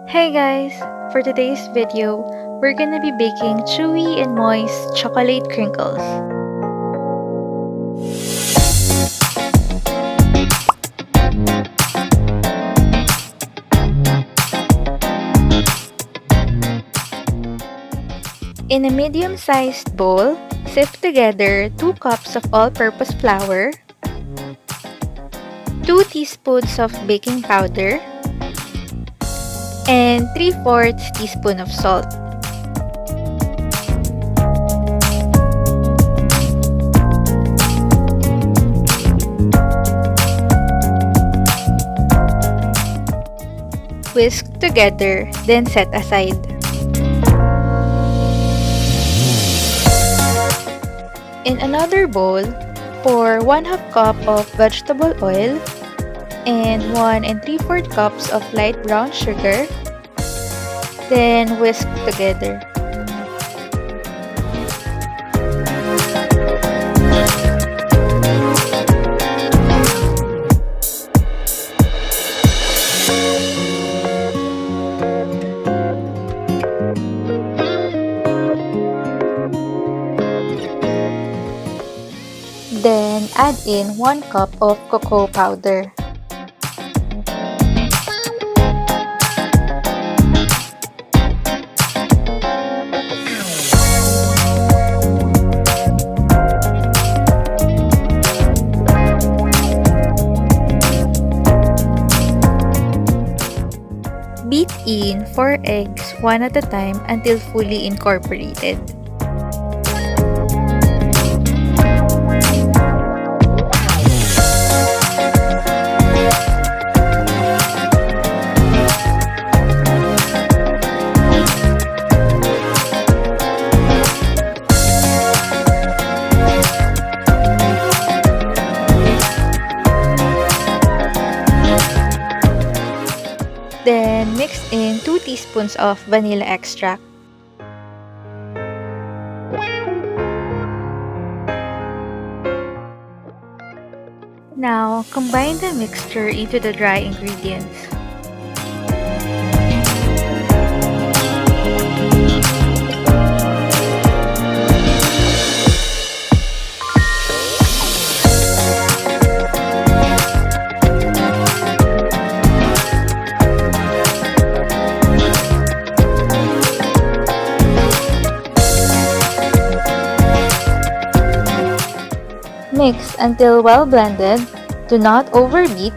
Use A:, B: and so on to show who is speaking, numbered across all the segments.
A: Hey guys! For today's video, we're gonna be baking chewy and moist chocolate crinkles. In a medium-sized bowl, sift together 2 cups of all-purpose flour, 2 teaspoons of baking powder, and 3/4 teaspoon of salt. Whisk together, then set aside. In another bowl, pour 1/2 cup of vegetable oil and 1 3/4 cups of light brown sugar, then whisk together. Then add in 1 cup of cocoa powder. Beat in 4 eggs one at a time until fully incorporated. Then mix in 2 teaspoons of vanilla extract. Now, combine the mixture into the dry ingredients. Mix until well blended. Do not overbeat.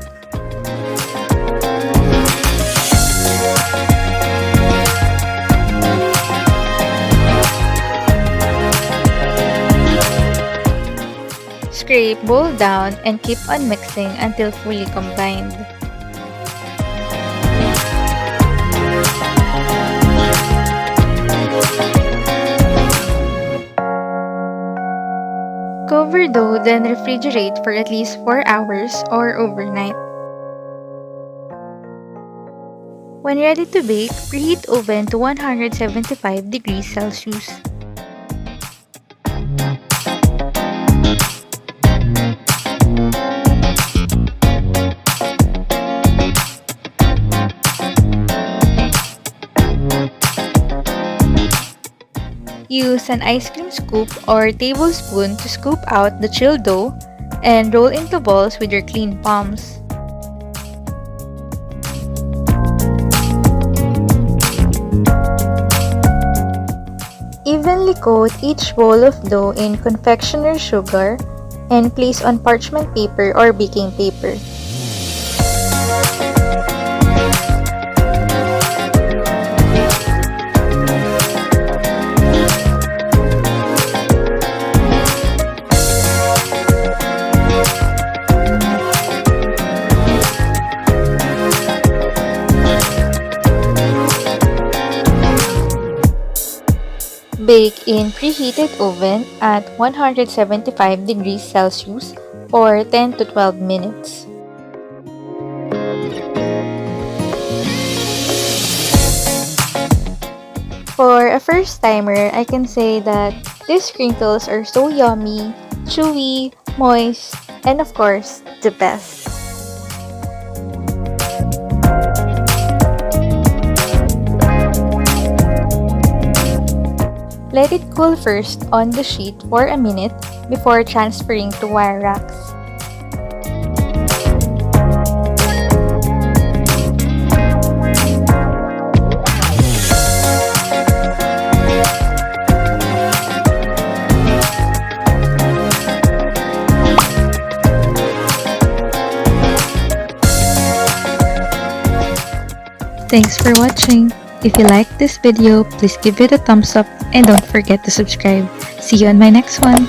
A: Scrape bowl down and keep on mixing until fully combined. Cover dough, then refrigerate for at least 4 hours or overnight. When ready to bake, preheat oven to 175 degrees Celsius. Use an ice cream scoop or tablespoon to scoop out the chilled dough and roll into balls with your clean palms. Evenly coat each bowl of dough in confectioner's sugar and place on parchment paper or baking paper. Bake in preheated oven at 175 degrees Celsius for 10 to 12 minutes. For a first-timer, I can say that these crinkles are so yummy, chewy, moist, and of course, the best. Let it cool first on the sheet for a minute before transferring to wire racks. Thanks for watching. If you liked this video, please give it a thumbs up and don't forget to subscribe. See you on my next one.